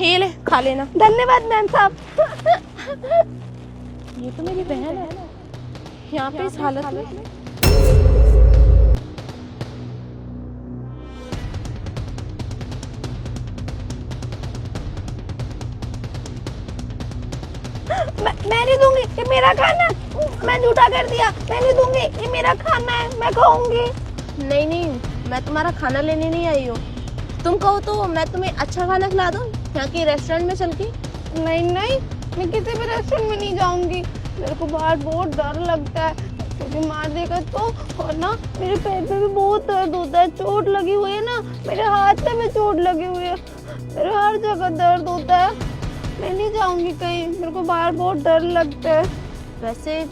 ये ले खा लेना। धन्यवाद मैम साहब। ये तो मेरी बहन है यहाँ पे इस हालत में। मैं नहीं दूंगी, ये मेरा खाना। मैं झूठा कर दिया, मैं नहीं दूंगी, ये मेरा खाना है, मैं खाऊंगी। नहीं नहीं, मैं तुम्हारा खाना लेने नहीं आई हूँ। तुम कहो तो मैं तुम्हें अच्छा खाना खिला दूँ यहाँ के रेस्टोरेंट में चल के। नहीं नहीं, मैं किसी भी रेस्टोरेंट में नहीं जाऊंगी। मेरे को बाहर बहुत डर लगता है, मुझे मार देगा तो। और ना मेरे पैर पे भी बहुत दर्द होता है, चोट लगी हुई है ना, मेरे हाथ पे भी चोट लगी हुई है, मेरे हर जगह दर्द होता है। मैं नहीं जाऊंगी कहीं, मेरे को बाहर बहुत डर लगता है। वैसे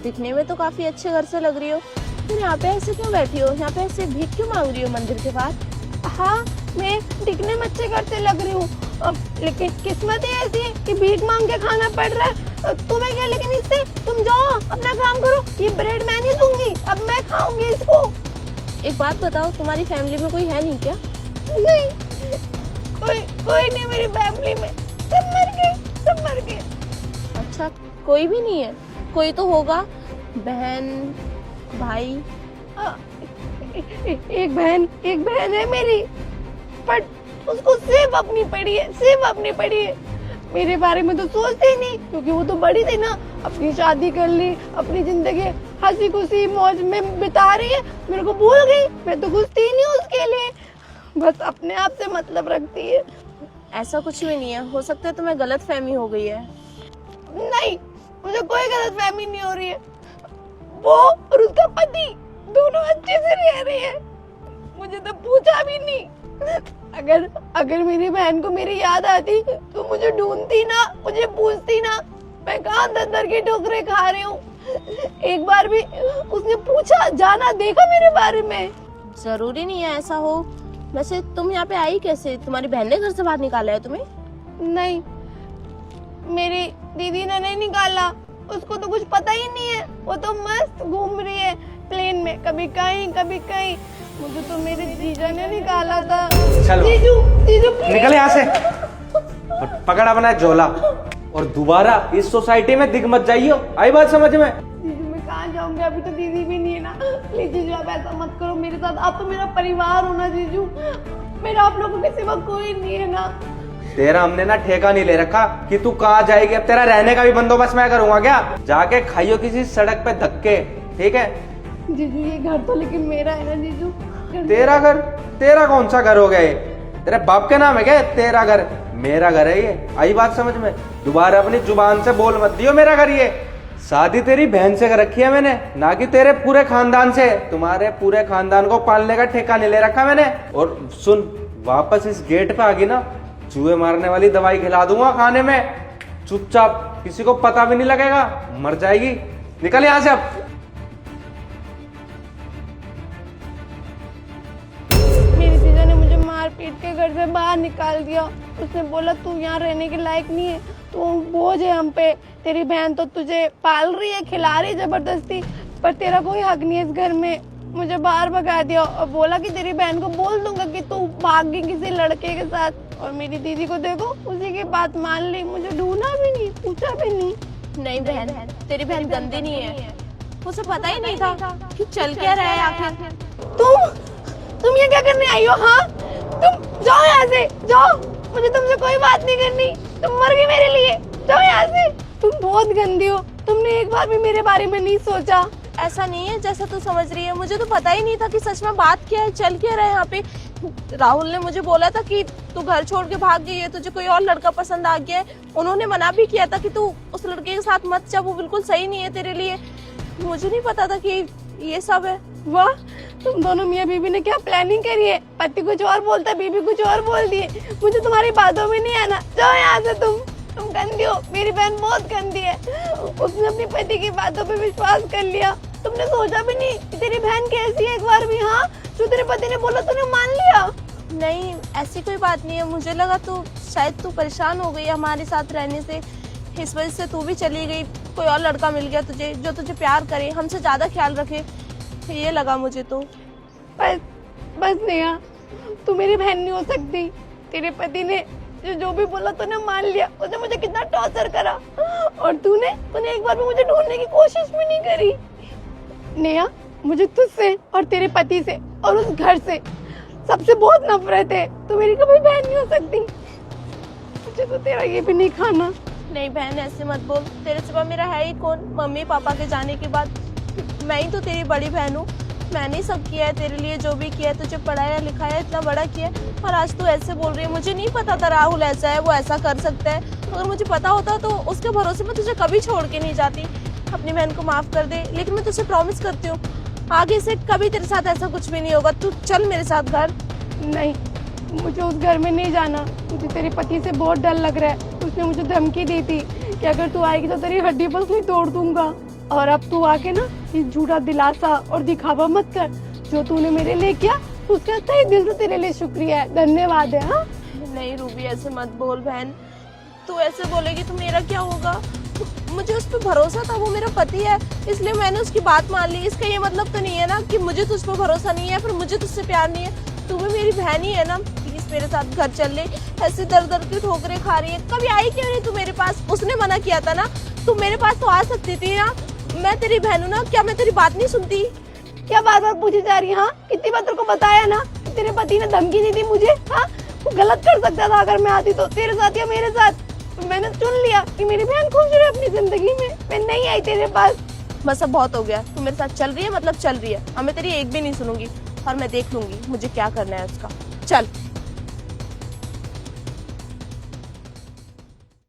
दिखने में तो काफी अच्छे घर से लग रही हो, फिर यहाँ पे ऐसे क्यों बैठी हो? यहाँ पे ऐसे भीख क्यों मांग रही हो मंदिर के बाहर? हाँ, मैं दिखने में अच्छे घर से लग रही हूँ, लेकिन किस्मत ही ऐसी है कि भीख मांग के खाना पड़ रहा है। तुम्हें क्या लेकिन इससे? तुम जाओ अपना काम करो, ये ब्रेड मैं नहीं दूंगी, अब मैं खाऊंगी इसको। एक बात बताओ, तुम्हारी फैमिली में कोई है नहीं क्या? नहीं, कोई नहीं मेरी फैमिली में, सब मर गए, सब मर गए। अच्छा, कोई भी नहीं है? कोई तो होगा, बहन भाई। एक बहन है मेरी, पर उसको सिर्फ अपनी पड़ी है, सिर्फ अपनी पड़ी है। मेरे बारे में तो सोचते ही नहीं, क्योंकि वो तो बड़ी थी ना, अपनी शादी कर ली, अपनी जिंदगी हंसी खुशी मौज में बिता रही है, मेरे को भूल गई। मैं तो कुछ थी नहीं उसके लिए, बस अपने आप से मतलब रखती है। ऐसा कुछ भी नहीं है, हो सकता है तुम्हें गलत फहमी हो गई है। नहीं, मुझे कोई गलत फहमी नहीं हो रही है। वो और उसका पति दोनों अच्छे से रह रहे हैं, मुझे तो पूछा भी नहीं। अगर मेरी बहन को मेरी याद आती तो मुझे ढूंढती ना, मुझे पूछती ना, मैं कहाँ दर के ठोकरे खा रही हूँ। एक बार भी उसने पूछा, जाना देखा मेरे बारे में? जरूरी नहीं है ऐसा हो। वैसे तुम यहाँ पे आई कैसे? तुम्हारी बहन ने घर से बाहर निकाला है तुम्हें? नहीं, मेरी दीदी ने नहीं निकाला, उसको तो कुछ पता ही नहीं है, वो तो मस्त घूम रही है प्लेन में, कभी कहीं कभी कहीं। मुझे तो मेरे जीजा ने निकाला था। चलो जीजू निकल यहाँ से और पकड़ अपना झोला, और दोबारा इस सोसाइटी में दिख मत जाइयो। आई बात समझ में? जीजू मैं कहाँ जाऊंगी, अभी तो दीदी भी नहीं है ना। प्लीज जीजू आप ऐसा मत करो मेरे साथ, आप तो मेरा परिवार हो ना जीजू, मेरा आप लोगों के सिवा कोई नहीं है ना। तेरा हमने ना ठेका नहीं ले रखा कि तू कहाँ जाएगी, अब तेरा रहने का भी बंदोबस्त मैं करूंगा क्या? जाके खाइयो किसी सड़क पे धक्के, ठीक है? जीजू ये घर तो लेकिन मेरा है ना जीजू। तेरा घर? तेरा कौन सा घर हो गया ये? तेरे बाप के नाम है क्या तेरा घर? मेरा घर है ये, आई बात समझ में? दोबारा अपनी जुबान से बोल मत दियो मेरा घर ये। शादी तेरी बहन से कर रखी है मैंने, ना कि तेरे पूरे खानदान से। तुम्हारे पूरे खानदान को पालने का ठेका नहीं ले रखा मैंने। और सुन, वापस इस गेट पे आ गई ना, चूहे मारने वाली दवाई खिला दूंगा खाने में, चुपचाप, किसी को पता भी नहीं लगेगा, मर जाएगी। निकल यहाँ से अब। मेरी जीजा ने मुझे मार पीट के घर से बाहर निकाल दिया। उसने बोला तू यहाँ रहने के लायक नहीं है, तू बोझ है हम पे, तेरी बहन तो तुझे पाल रही है, खिला रही है जबरदस्ती, पर तेरा कोई हक नहीं है इस घर में। मुझे बाहर भगा दिया और बोला कि तेरी बहन को बोल दूंगा कि तू भाग गई किसी लड़के के साथ। और मेरी दीदी को देखो, उसी की बात मान ली, मुझे ढूंढा भी नहीं, पूछा भी नहीं। नहीं बहन, तेरी बहन गंदी नहीं है, उसे पता ही नहीं था कि चल क्या रहा है आखिर। तुम ये क्या करने आई हो? हाँ, तुम जाओ यहाँ से, जाओ, मुझे तुमसे कोई बात नहीं करनी, तुम मर गई मेरे लिए, जाओ यहाँ से। तुम बहुत गंदी हो, तुमने एक बार भी मेरे बारे में नहीं सोचा। ऐसा नहीं है जैसा तू समझ रही है, मुझे तो पता ही नहीं था कि सच में बात क्या है, चल क्या रहा है यहाँ पे। राहुल ने मुझे बोला था कि तू घर छोड़ के भाग गई है, तुझे कोई और लड़का पसंद आ गया है। उन्होंने मना भी किया था कि तू उस लड़के के साथ मत जा, वो बिल्कुल सही नहीं है तेरे लिए। मुझे नहीं पता था कि ये सब है। वाह, तुम दोनों मियाँ बीवी ने क्या प्लानिंग करी है। पति कुछ और बोलता, बीवी कुछ और बोल दिए। मुझे तुम्हारी बातों में नहीं आना, जाओ यहाँ से। तुम गंदी हो, मेरी बहन बहुत गंदी है। उसने अपने पति की बातों पे विश्वास कर लिया। तुमने सोचा भी नहीं कि तेरी बहन कैसी है एक बार भी। हाँ, जो तेरे पति ने बोला तूने मान लिया। नहीं, ऐसी कोई बात नहीं है। मुझे लगा तो शायद तू परेशान हो गई हमारे साथ रहने से, इस वजह से तू भी चली गई। कोई और लड़का मिल गया तुझे जो तुझे प्यार करे, हमसे ज्यादा ख्याल रखे, ये लगा मुझे तो। बस नेहा, तू मेरी बहन नहीं हो सकती। तेरे पति ने तुझे जो भी बोला तूने मान लिया। उसने मुझे कितना टॉर्चर करा और तूने एक बार भी मुझे ढूंढने की कोशिश भी नहीं करी। नेहा, मुझे तुझसे और तेरे पति से और उस घर से सबसे बहुत नफरत है। तू मेरी कभी बहन नहीं हो सकती। मुझे तो तेरा ये भी नहीं खाना। नहीं बहन, ऐसे मत बोल। तेरे सिवा मेरा है ही कौन? मम्मी पापा के जाने के बाद मैं ही तो तेरी बड़ी बहन हूँ। मैंने ही सब किया है तेरे लिए, जो भी किया है, तुझे पढ़ाया लिखाया, इतना बड़ा किया है, और आज तू ऐसे बोल रही है। मुझे नहीं पता था राहुल ऐसा है, वो ऐसा कर सकता है। अगर मुझे पता होता तो उसके भरोसे में तुझे कभी छोड़ के नहीं जाती। अपनी बहन को माफ कर दे, लेकिन मैं तुझे प्रॉमिस करती हूँ आगे से कभी तेरे साथ ऐसा कुछ भी नहीं होगा। तू चल मेरे साथ घर। नहीं, मुझे उस घर में नहीं जाना। मुझे तेरे पति से बहुत डर लग रहा है। उसने मुझे धमकी दी थी कि अगर तू आएगी तो तेरी हड्डी पसली तोड़ दूंगा। और अब तू आके ना ये झूठा दिलासा और दिखावा मत कर। जो तूने मेरे लिए किया उसका सही दिल से तेरे लिए शुक्रिया है, धन्यवाद है। हाँ नहीं रूबी, ऐसे मत बोल बहन। तू ऐसे बोलेगी तो मेरा क्या होगा? मुझे उस पर भरोसा था, वो मेरा पति है, इसलिए मैंने उसकी बात मान ली। इसका ये मतलब तो नहीं है ना कि मुझे तुझ पर भरोसा नहीं है, फिर मुझे तुझसे प्यार नहीं है। तू भी मेरी बहन ही है ना। प्लीज मेरे साथ घर चल ले। ऐसे दर दर की ठोकरें खा रही है। कभी आई क्यों नहीं तू मेरे पास? उसने मना किया था ना, तू मेरे पास तो आ सकती थी ना। मैं तेरी बहन हूँ ना, क्या मैं तेरी बात नहीं सुनती? क्या बार बार पूछी जा रही है? हाँ, कितनी बार तेरे को बताया ना कि तेरे पति ने धमकी दी थी मुझे। हाँ, तू गलत कर सकता था अगर मैं आती तो, तेरे साथ या मेरे साथ। मैंने चुन लिया कि मेरी बहन खुश रहे अपनी जिंदगी में। मैं नहीं आई तेरे पास। बस अब बहुत हो गया। तू मेरे साथ चल रही है मतलब चल रही है। अब मैं तेरी एक भी नहीं सुनूंगी और मैं देख लूंगी मुझे क्या करना है उसका। चल।